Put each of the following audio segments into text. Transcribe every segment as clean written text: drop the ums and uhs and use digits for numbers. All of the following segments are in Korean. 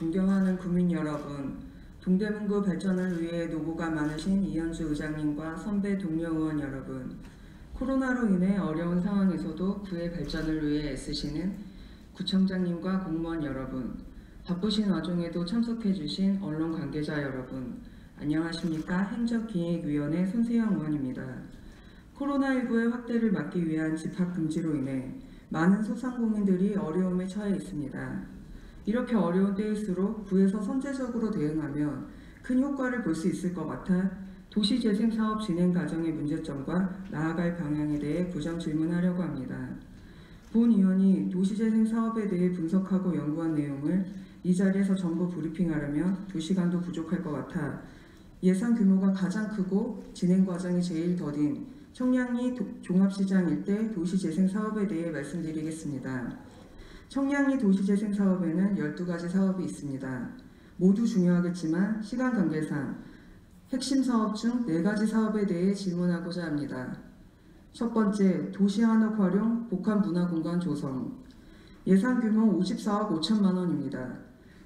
존경하는 국민 여러분, 동대문구 발전을 위해 노고가 많으신 이현주 의장님과 선배 동료 의원 여러분, 코로나로 인해 어려운 상황에서도 구의 발전을 위해 애쓰시는 구청장님과 공무원 여러분, 바쁘신 와중에도 참석해주신 언론 관계자 여러분, 안녕하십니까? 행정기획위원회 손세영 의원입니다. 코로나19의 확대를 막기 위한 집합금지로 인해 많은 소상공인들이 어려움에 처해 있습니다. 이렇게 어려운 때일수록 구에서 선제적으로 대응하면 큰 효과를 볼 수 있을 것 같아 도시재생사업 진행 과정의 문제점과 나아갈 방향에 대해 구정 질문하려고 합니다. 본 의원이 도시재생사업에 대해 분석하고 연구한 내용을 이 자리에서 전부 브리핑하려면 2시간도 부족할 것 같아 예산 규모가 가장 크고 진행 과정이 제일 더딘 청량리 종합시장 일대 도시재생사업에 대해 말씀드리겠습니다. 청량리 도시재생사업에는 12가지 사업이 있습니다. 모두 중요하겠지만 시간 관계상 핵심 사업 중 4가지 사업에 대해 질문하고자 합니다. 첫 번째, 도시한옥 활용 복합문화공간 조성. 예산 규모 54억 5천만 원입니다.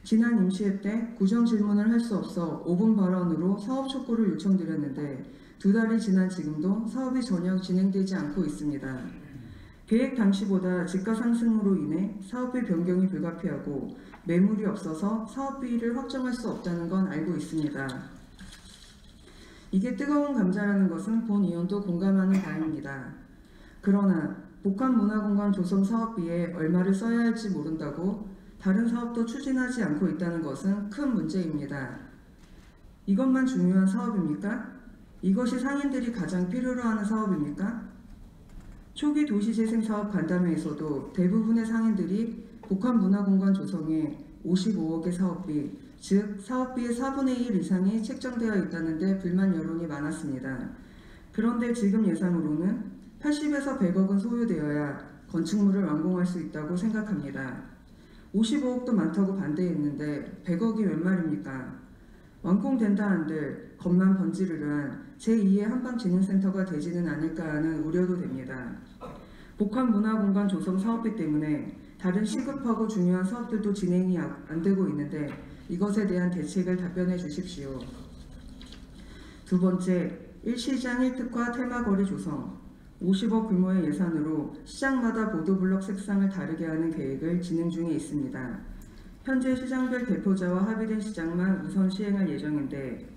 지난 임시회 때 구정 질문을 할 수 없어 5분 발언으로 사업 촉구를 요청드렸는데 2달이 지난 지금도 사업이 전혀 진행되지 않고 있습니다. 계획 당시보다 지가 상승으로 인해 사업비 변경이 불가피하고 매물이 없어서 사업비를 확정할 수 없다는 건 알고 있습니다. 이게 뜨거운 감자라는 것은 본 의원도 공감하는 바입니다. 그러나 복합문화공간 조성 사업비에 얼마를 써야 할지 모른다고 다른 사업도 추진하지 않고 있다는 것은 큰 문제입니다. 이것만 중요한 사업입니까? 이것이 상인들이 가장 필요로 하는 사업입니까? 초기 도시재생사업 간담회에서도 대부분의 상인들이 복합문화공간 조성에 55억의 사업비, 즉 사업비의 4분의 1 이상이 책정되어 있다는 데 불만 여론이 많았습니다. 그런데 지금 예상으로는 80에서 100억은 소요되어야 건축물을 완공할 수 있다고 생각합니다. 55억도 많다고 반대했는데 100억이 웬 말입니까? 완공된다 한들 겁만 번지르르한 제2의 한방진흥센터가 되지는 않을까 하는 우려도 됩니다. 복합문화공간 조성 사업비 때문에 다른 시급하고 중요한 사업들도 진행이 안 되고 있는데 이것에 대한 대책을 답변해 주십시오. 두 번째, 1시장 1특화 테마거리 조성. 50억 규모의 예산으로 시장마다 보도블록 색상을 다르게 하는 계획을 진행 중에 있습니다. 현재 시장별 대표자와 합의된 시장만 우선 시행할 예정인데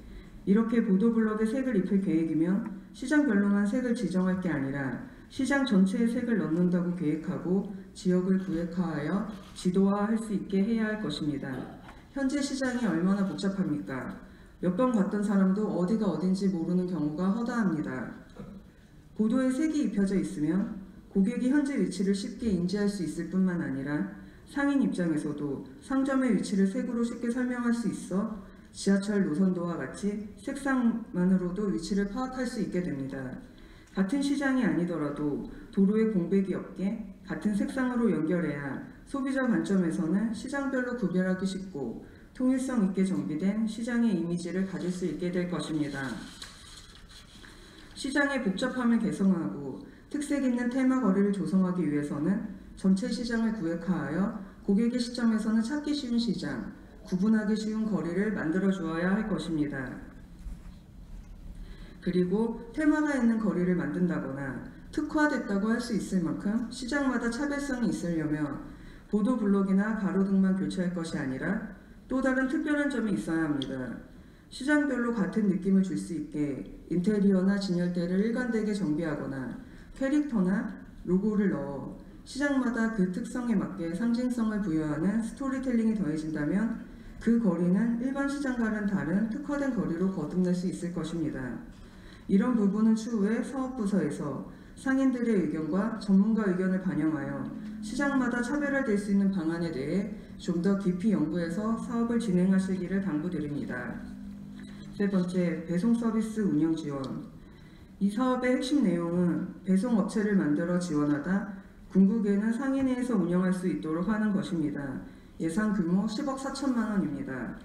이렇게 보도블록에 색을 입힐 계획이면 시장별로만 색을 지정할 게 아니라 시장 전체에 색을 넣는다고 계획하고 지역을 구획화하여 지도화할 수 있게 해야 할 것입니다. 현재 시장이 얼마나 복잡합니까? 몇 번 갔던 사람도 어디가 어딘지 모르는 경우가 허다합니다. 보도에 색이 입혀져 있으면 고객이 현재 위치를 쉽게 인지할 수 있을 뿐만 아니라 상인 입장에서도 상점의 위치를 색으로 쉽게 설명할 수 있어 지하철 노선도와 같이 색상만으로도 위치를 파악할 수 있게 됩니다. 같은 시장이 아니더라도 도로에 공백이 없게 같은 색상으로 연결해야 소비자 관점에서는 시장별로 구별하기 쉽고 통일성 있게 정비된 시장의 이미지를 가질 수 있게 될 것입니다. 시장의 복잡함을 개선하고 특색 있는 테마거리를 조성하기 위해서는 전체 시장을 구획화하여 고객의 시점에서는 찾기 쉬운 시장, 구분하기 쉬운 거리를 만들어 주어야 할 것입니다. 그리고 테마가 있는 거리를 만든다거나 특화됐다고 할 수 있을 만큼 시장마다 차별성이 있으려면 보도블록이나 가로등만 교체할 것이 아니라 또 다른 특별한 점이 있어야 합니다. 시장별로 같은 느낌을 줄 수 있게 인테리어나 진열대를 일관되게 정비하거나 캐릭터나 로고를 넣어 시장마다 그 특성에 맞게 상징성을 부여하는 스토리텔링이 더해진다면 그 거리는 일반 시장과는 다른 특화된 거리로 거듭날 수 있을 것입니다. 이런 부분은 추후에 사업부서에서 상인들의 의견과 전문가 의견을 반영하여 시장마다 차별화될 수 있는 방안에 대해 좀 더 깊이 연구해서 사업을 진행하시기를 당부드립니다. 세 번째, 배송 서비스 운영 지원. 이 사업의 핵심 내용은 배송업체를 만들어 지원하다 궁극에는 상인회에서 운영할 수 있도록 하는 것입니다. 예산 규모 10억 4천만 원입니다.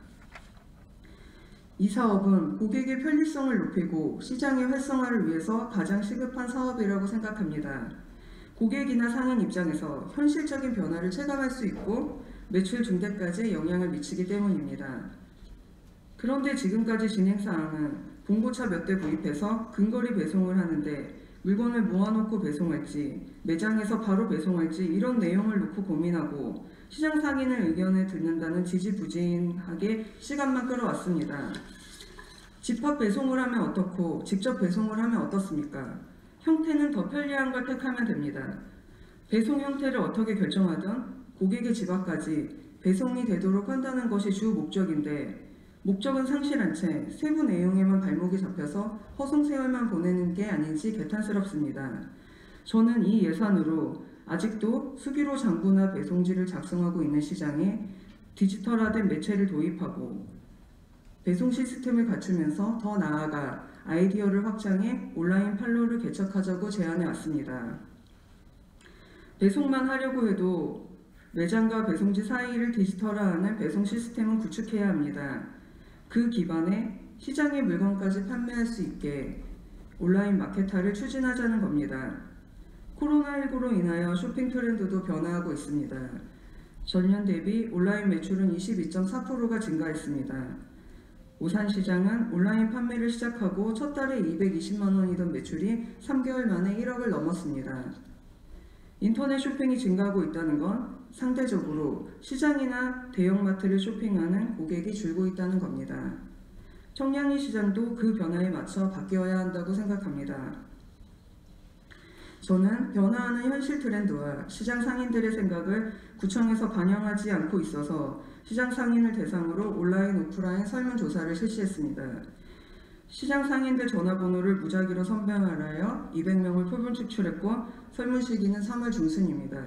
이 사업은 고객의 편리성을 높이고 시장의 활성화를 위해서 가장 시급한 사업이라고 생각합니다. 고객이나 상인 입장에서 현실적인 변화를 체감할 수 있고 매출 증대까지 영향을 미치기 때문입니다. 그런데 지금까지 진행사항은 봉고차 몇 대 구입해서 근거리 배송을 하는데 물건을 모아놓고 배송할지 매장에서 바로 배송할지 이런 내용을 놓고 고민하고 시장 상인의 의견을 듣는다는 지지부진하게 시간만 끌어왔습니다. 집합 배송을 하면 어떻고 직접 배송을 하면 어떻습니까? 형태는 더 편리한 걸 택하면 됩니다. 배송 형태를 어떻게 결정하든 고객의 집 앞까지 배송이 되도록 한다는 것이 주 목적인데 목적은 상실한 채 세부 내용에만 발목이 잡혀서 허송세월만 보내는 게 아닌지 개탄스럽습니다. 저는 이 예산으로 아직도 수기로 장부나 배송지를 작성하고 있는 시장에 디지털화된 매체를 도입하고 배송 시스템을 갖추면서 더 나아가 아이디어를 확장해 온라인 판로를 개척하자고 제안해 왔습니다. 배송만 하려고 해도 매장과 배송지 사이를 디지털화하는 배송 시스템은 구축해야 합니다. 그 기반에 시장의 물건까지 판매할 수 있게 온라인 마케타를 추진하자는 겁니다. 코로나19로 인하여 쇼핑 트렌드도 변화하고 있습니다. 전년 대비 온라인 매출은 22.4%가 증가했습니다. 오산시장은 온라인 판매를 시작하고 첫 달에 220만 원이던 매출이 3개월 만에 1억을 넘었습니다. 인터넷 쇼핑이 증가하고 있다는 건 상대적으로 시장이나 대형마트를 쇼핑하는 고객이 줄고 있다는 겁니다. 청량리 시장도 그 변화에 맞춰 바뀌어야 한다고 생각합니다. 저는 변화하는 현실 트렌드와 시장 상인들의 생각을 구청에서 반영하지 않고 있어서 시장 상인을 대상으로 온라인, 오프라인 설문조사를 실시했습니다. 시장 상인들 전화번호를 무작위로 선별하여 200명을 표본 추출했고 설문 시기는 3월 중순입니다.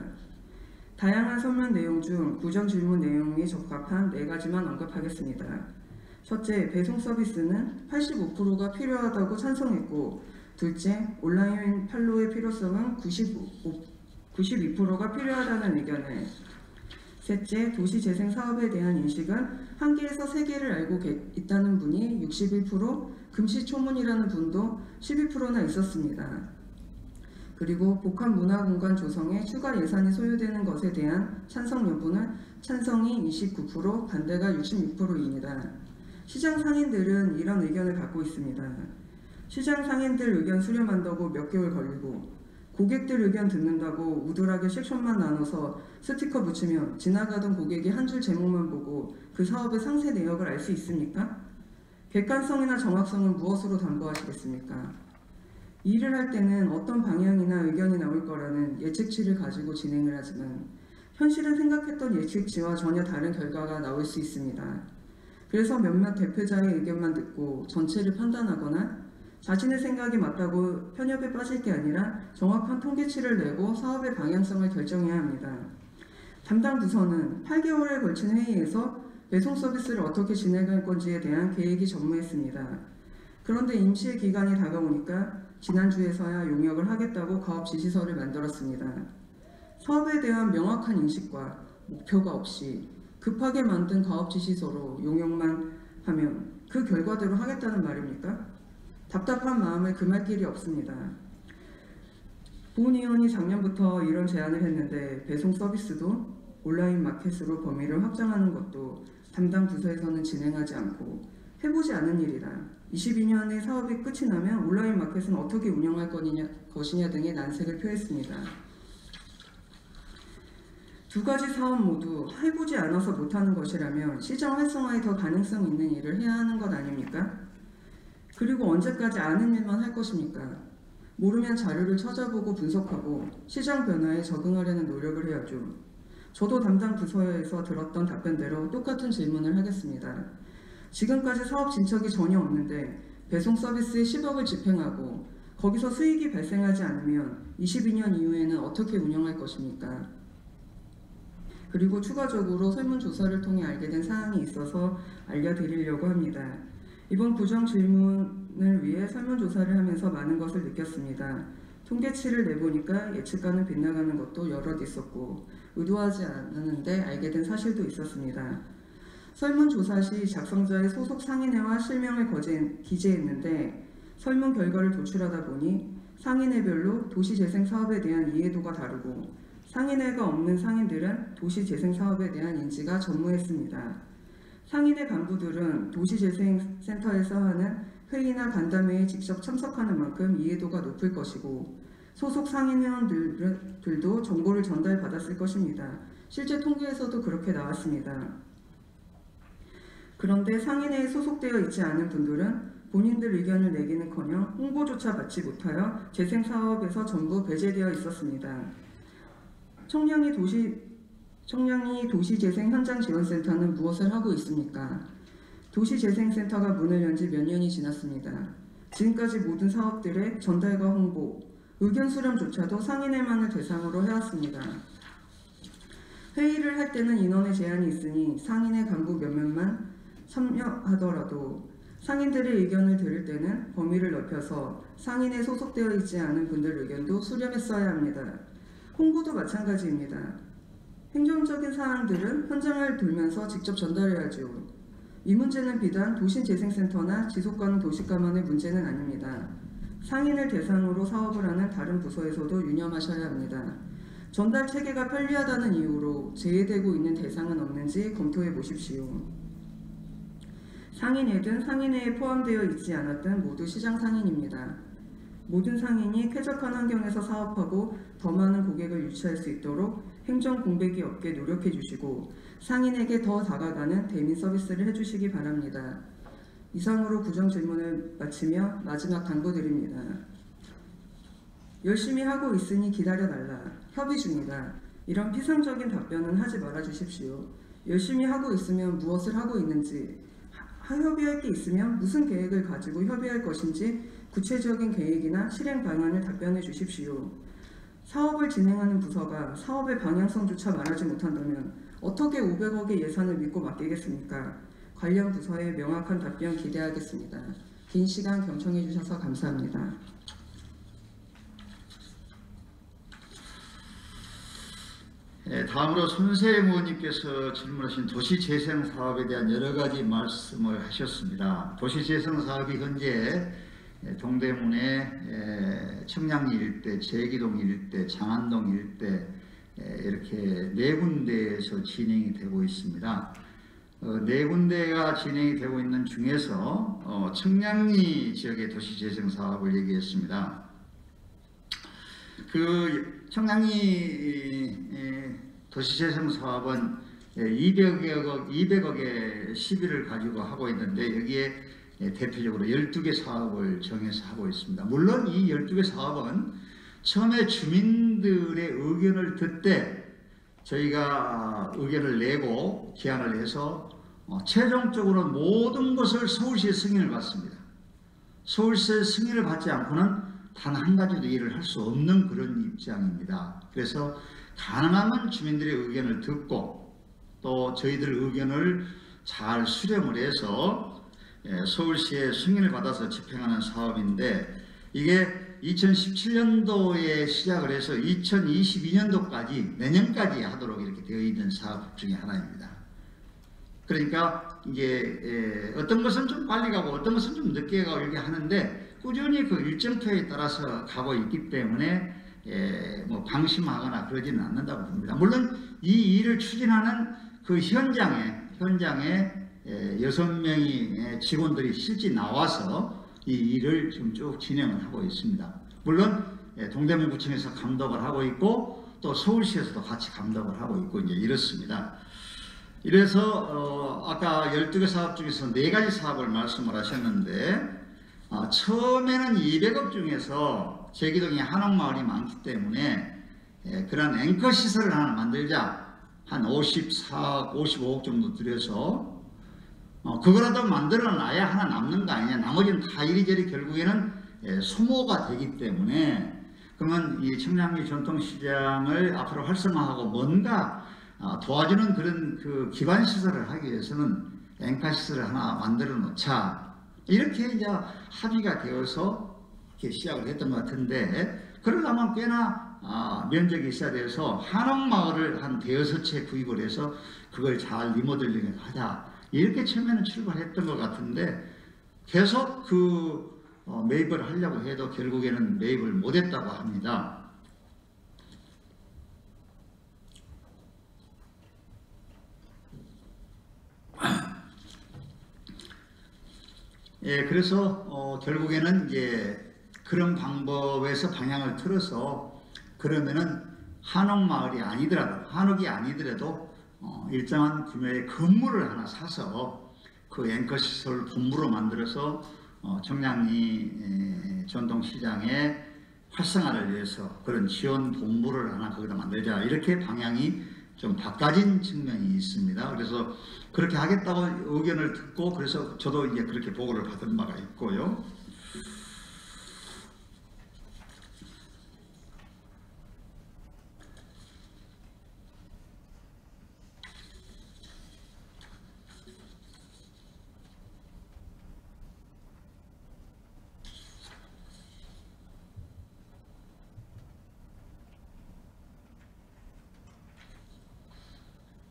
다양한 설문 내용 중 구정 질문 내용이 적합한 4가지만 언급하겠습니다. 첫째, 배송 서비스는 85%가 필요하다고 찬성했고 둘째, 온라인 판로의 필요성은 92%가 필요하다는 의견을 셋째, 도시재생 사업에 대한 인식은 1개에서 3개를 알고 있다는 분이 61%, 금시초문이라는 분도 12%나 있었습니다. 그리고 복합문화공간 조성에 추가 예산이 소요되는 것에 대한 찬성 여부는 찬성이 29%, 반대가 66%입니다. 시장 상인들은 이런 의견을 갖고 있습니다. 시장 상인들 의견 수렴한다고 몇 개월 걸리고 고객들 의견 듣는다고 우둘하게 섹션만 나눠서 스티커 붙이면 지나가던 고객이 한 줄 제목만 보고 그 사업의 상세 내역을 알 수 있습니까? 객관성이나 정확성은 무엇으로 담보하시겠습니까? 일을 할 때는 어떤 방향이나 의견이 나올 거라는 예측치를 가지고 진행을 하지만 현실은 생각했던 예측치와 전혀 다른 결과가 나올 수 있습니다. 그래서 몇몇 대표자의 의견만 듣고 전체를 판단하거나 자신의 생각이 맞다고 편협에 빠질 게 아니라 정확한 통계치를 내고 사업의 방향성을 결정해야 합니다. 담당 부서는 8개월에 걸친 회의에서 배송 서비스를 어떻게 진행할 건지에 대한 계획이 전무했습니다. 그런데 임시의 기간이 다가오니까 지난주에서야 용역을 하겠다고 가업 지시서를 만들었습니다. 사업에 대한 명확한 인식과 목표가 없이 급하게 만든 가업 지시서로 용역만 하면 그 결과대로 하겠다는 말입니까? 답답한 마음을 금할 길이 없습니다. 보훈 의원이 작년부터 이런 제안을 했는데 배송 서비스도 온라인 마켓으로 범위를 확장하는 것도 담당 부서에서는 진행하지 않고 해보지 않은 일이라 22년에 사업이 끝이 나면 온라인 마켓은 어떻게 운영할 것이냐 등의 난색을 표했습니다. 두 가지 사업 모두 해보지 않아서 못하는 것이라면 시장 활성화에 더 가능성 있는 일을 해야 하는 것 아닙니까? 그리고 언제까지 아는 일만 할 것입니까? 모르면 자료를 찾아보고 분석하고 시장 변화에 적응하려는 노력을 해야죠. 저도 담당 부서에서 들었던 답변대로 똑같은 질문을 하겠습니다. 지금까지 사업 진척이 전혀 없는데 배송 서비스에 10억을 집행하고 거기서 수익이 발생하지 않으면 22년 이후에는 어떻게 운영할 것입니까? 그리고 추가적으로 설문조사를 통해 알게 된 사항이 있어서 알려드리려고 합니다. 이번 구정 질문을 위해 설문조사를 하면서 많은 것을 느꼈습니다. 통계치를 내보니까 예측과는 빗나가는 것도 여럿 있었고 의도하지 않았는데 알게 된 사실도 있었습니다. 설문조사 시 작성자의 소속 상인회와 실명을 기재했는데 설문 결과를 도출하다 보니 상인회별로 도시재생 사업에 대한 이해도가 다르고 상인회가 없는 상인들은 도시재생사업에 대한 인지가 전무했습니다. 상인회 간부들은 도시재생센터에서 하는 회의나 간담회에 직접 참석하는 만큼 이해도가 높을 것이고 소속 상인회원들도 정보를 전달받았을 것입니다. 실제 통계에서도 그렇게 나왔습니다. 그런데 상인회에 소속되어 있지 않은 분들은 본인들 의견을 내기는커녕 홍보조차 받지 못하여 재생사업에서 전부 배제되어 있었습니다. 청량리 도시재생현장지원센터는 무엇을 하고 있습니까? 도시재생센터가 문을 연 지 몇 년이 지났습니다. 지금까지 모든 사업들의 전달과 홍보, 의견 수렴조차도 상인회만을 대상으로 해왔습니다. 회의를 할 때는 인원의 제한이 있으니 상인회 간부 몇몇만 참여하더라도 상인들의 의견을 들을 때는 범위를 넓혀서 상인에 소속되어 있지 않은 분들 의견도 수렴했어야 합니다. 홍보도 마찬가지입니다. 행정적인 사항들은 현장을 돌면서 직접 전달해야죠. 이 문제는 비단 도시재생센터나 지속가능 도시가만의 문제는 아닙니다. 상인을 대상으로 사업을 하는 다른 부서에서도 유념하셔야 합니다. 전달 체계가 편리하다는 이유로 제외되고 있는 대상은 없는지 검토해 보십시오. 상인회든 상인회에 포함되어 있지 않았든 모두 시장 상인입니다. 모든 상인이 쾌적한 환경에서 사업하고 더 많은 고객을 유치할 수 있도록 행정 공백이 없게 노력해 주시고 상인에게 더 다가가는 대민 서비스를 해주시기 바랍니다. 이상으로 구정 질문을 마치며 마지막 당부드립니다. 열심히 하고 있으니 기다려달라. 협의 중이다. 이런 피상적인 답변은 하지 말아 주십시오. 열심히 하고 있으면 무엇을 하고 있는지, 협의할 게 있으면 무슨 계획을 가지고 협의할 것인지 구체적인 계획이나 실행 방안을 답변해 주십시오. 사업을 진행하는 부서가 사업의 방향성조차 말하지 못한다면 어떻게 500억의 예산을 믿고 맡기겠습니까? 관련 부서의 명확한 답변 기대하겠습니다. 긴 시간 경청해 주셔서 감사합니다. 다음으로 손세영 의원님께서 질문하신 도시재생사업에 대한 여러 가지 말씀을 하셨습니다. 도시재생사업이 현재 동대문의 청량리 일대, 제기동 일대, 장안동 일대 이렇게 네 군데에서 진행이 되고 있습니다. 네 군데가 진행이 되고 있는 중에서 청량리 지역의 도시재생사업을 얘기했습니다. 그 청량리 도시재생사업은 200억의 시비를 가지고 하고 있는데 여기에 대표적으로 12개 사업을 정해서 하고 있습니다. 물론 이 12개 사업은 처음에 주민들의 의견을 듣되 저희가 의견을 내고 기한을 해서 최종적으로 모든 것을 서울시의 승인을 받습니다. 서울시의 승인을 받지 않고는 단 한 가지도 일을 할 수 없는 그런 입장입니다. 그래서 가능하면 주민들의 의견을 듣고 또 저희들 의견을 잘 수렴을 해서 서울시의 승인을 받아서 집행하는 사업인데 이게 2017년도에 시작을 해서 2022년도까지 내년까지 하도록 이렇게 되어 있는 사업 중에 하나입니다. 그러니까 이게 어떤 것은 좀 빨리 가고 어떤 것은 좀 늦게 가고 이렇게 하는데 꾸준히 그 일정표에 따라서 가고 있기 때문에 뭐 방심하거나 그러지는 않는다고 봅니다. 물론 이 일을 추진하는 그 현장에 6명의 직원들이 실제 나와서 이 일을 지금 쭉 진행을 하고 있습니다. 물론 동대문구청에서 감독을 하고 있고 또 서울시에서도 같이 감독을 하고 있고 이제 이렇습니다. 이래서 아까 12개 사업 중에서 4가지 사업을 말씀을 하셨는데 처음에는 200억 중에서 제기동에 한옥마을이 많기 때문에 그런 앵커 시설을 하나 만들자 한 54억, 55억 정도 들여서 그거라도 만들어놔야 하나 남는 거 아니냐. 나머지는 다 이리저리 결국에는 소모가 되기 때문에 그러면 이 청량리 전통시장을 앞으로 활성화하고 뭔가 도와주는 그런 그 기반 시설을 하기 위해서는 앵커 시설을 하나 만들어 놓자. 이렇게 이제 합의가 되어서 이렇게 시작을 했던 것 같은데 그러려면 꽤나 면적이 있어야 돼서 한옥마을을 한 대여섯 채 구입을 해서 그걸 잘 리모델링을 하자 이렇게 처음에는 출발했던 것 같은데 계속 그 매입을 하려고 해도 결국에는 매입을 못했다고 합니다. 그래서 결국에는 이제 그런 방법에서 방향을 틀어서 그러면은 한옥이 아니더라도 일정한 규모의 건물을 하나 사서 그 앵커 시설 본부로 만들어서 청량리 전통시장의 활성화를 위해서 그런 지원 본부를 하나 거기다 만들자, 이렇게 방향이 좀 바꿔진 측면이 있습니다. 그래서 그렇게 하겠다고 의견을 듣고, 그래서 저도 이제 그렇게 보고를 받은 바가 있고요.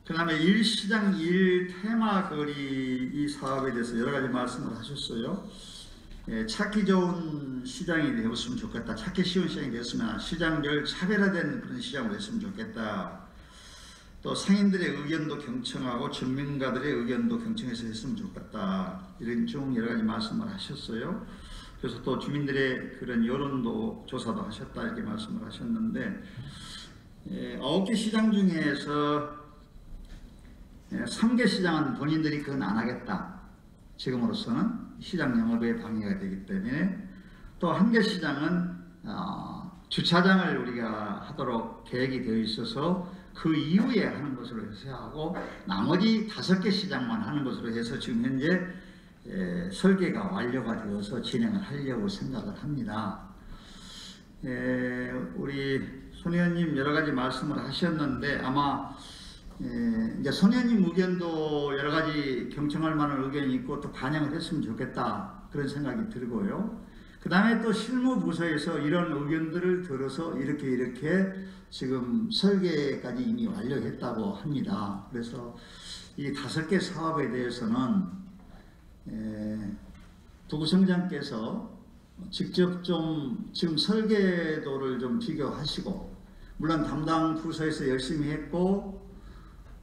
그 다음에 일시장 1테마거리 이 사업에 대해서 여러 가지 말씀을 하셨어요. 찾기 좋은 시장이 되었으면 좋겠다. 찾기 쉬운 시장이 되었으면 시장별 차별화된 그런 시장으로 됐으면 좋겠다. 또 상인들의 의견도 경청하고 전문가들의 의견도 경청해서 했으면 좋겠다. 이런 쭉 여러 가지 말씀을 하셨어요. 그래서 또 주민들의 그런 여론도 조사도 하셨다, 이렇게 말씀을 하셨는데, 9개 시장 중에서 3개 시장은 본인들이 그건 안 하겠다. 지금으로서는 시장 영업에 방해가 되기 때문에. 또 1개 시장은 주차장을 우리가 하도록 계획이 되어 있어서 그 이후에 하는 것으로 해서 하고, 나머지 5개 시장만 하는 것으로 해서 지금 현재 설계가 완료가 되어서 진행을 하려고 생각을 합니다. 우리 손 의원님 여러 가지 말씀을 하셨는데, 아마 이제 손 의원님 의견도 여러 가지 경청할 만한 의견이 있고 또 반영을 했으면 좋겠다, 그런 생각이 들고요. 그 다음에 또 실무부서에서 이런 의견들을 들어서 이렇게 지금 설계까지 이미 완료했다고 합니다. 그래서 이 5개 사업에 대해서는 부구청장께서 직접 좀 지금 설계도를 좀 비교하시고, 물론 담당 부서에서 열심히 했고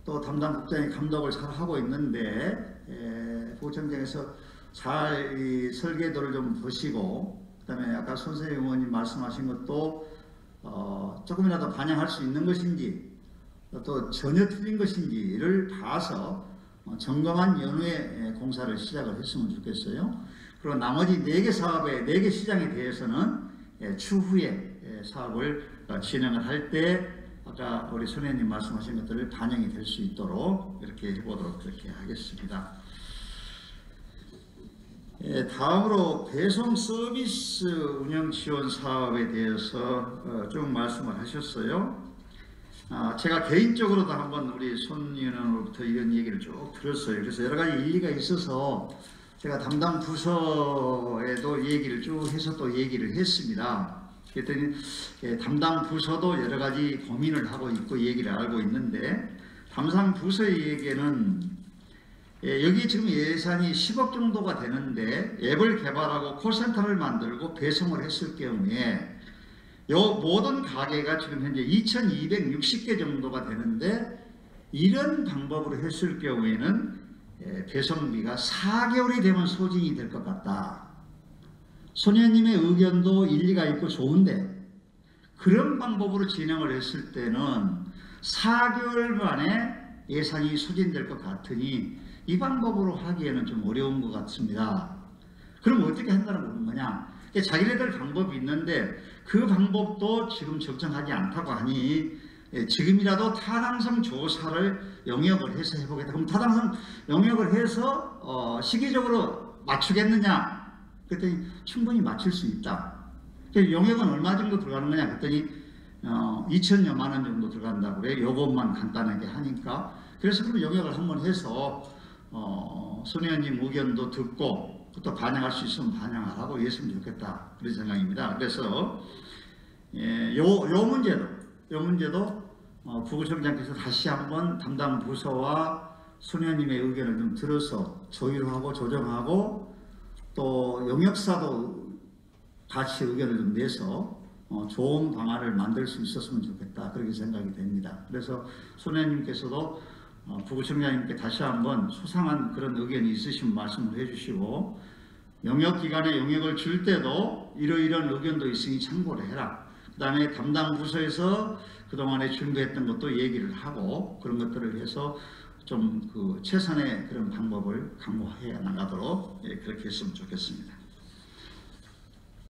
또 담당 국장이 감독을 잘 하고 있는데, 부구청장에서 잘 이 설계도를 좀 보시고, 그 다음에 아까 손세희 의원님 말씀하신 것도 조금이라도 반영할 수 있는 것인지 또 전혀 틀린 것인지를 봐서 점검한 연후에 공사를 시작을 했으면 좋겠어요. 그리고 나머지 4개 사업에 4개 시장에 대해서는 추후에 사업을 진행을 할 때 아까 우리 손 의원님 말씀하신 것들을 반영이 될 수 있도록 이렇게 해보도록 그렇게 하겠습니다. 다음으로 배송 서비스 운영 지원 사업에 대해서 좀 말씀을 하셨어요. 제가 개인적으로도 한번 우리 손 의원으로부터 이런 얘기를 쭉 들었어요. 그래서 여러 가지 일리가 있어서 제가 담당 부서에도 얘기를 쭉 해서 또 얘기를 했습니다. 그랬더니 담당 부서도 여러 가지 고민을 하고 있고 얘기를 알고 있는데, 담당 부서의 얘기는 여기 지금 예산이 10억 정도가 되는데 앱을 개발하고 콜센터를 만들고 배송을 했을 경우에 요 모든 가게가 지금 현재 2260개 정도가 되는데, 이런 방법으로 했을 경우에는 배송비가 4개월이 되면 소진이 될 것 같다. 손 의원님의 의견도 일리가 있고 좋은데, 그런 방법으로 진행을 했을 때는 4개월 만에 예산이 소진될 것 같으니 이 방법으로 하기에는 좀 어려운 것 같습니다. 그럼 어떻게 한다는 거냐? 자기네들 방법이 있는데 그 방법도 지금 적정하지 않다고 하니 지금이라도 타당성 조사를 영역을 해서 해보겠다. 그럼 타당성 영역을 해서 시기적으로 맞추겠느냐? 그랬더니 충분히 맞출 수 있다. 영역은 얼마 정도 들어가는 거냐? 그랬더니 2천여만 원 정도 들어간다고 그래. 요것만 간단하게 하니까. 그래서 그럼 영역을 한번 해서 손 의원님 의견도 듣고 또 반영할 수 있으면 반영하라고 했으면 좋겠다, 그런 생각입니다. 그래서 요 문제도 부구청장께서 다시 한번 담당 부서와 손 의원님의 의견을 좀 들어서 조율하고 조정하고, 또 영역사도 같이 의견을 좀 내서 좋은 방안을 만들 수 있었으면 좋겠다, 그렇게 생각이 됩니다. 그래서 손 의원님께서도 부구청장님께 다시 한번 소상한 그런 의견이 있으시면 말씀을 해주시고, 용역기관에 용역을 줄 때도 이러이러한 의견도 있으니 참고를 해라. 그 다음에 담당 부서에서 그동안에 준비했던 것도 얘기를 하고 그런 것들을 해서 좀 그 최선의 그런 방법을 강구해 나가도록 그렇게 했으면 좋겠습니다.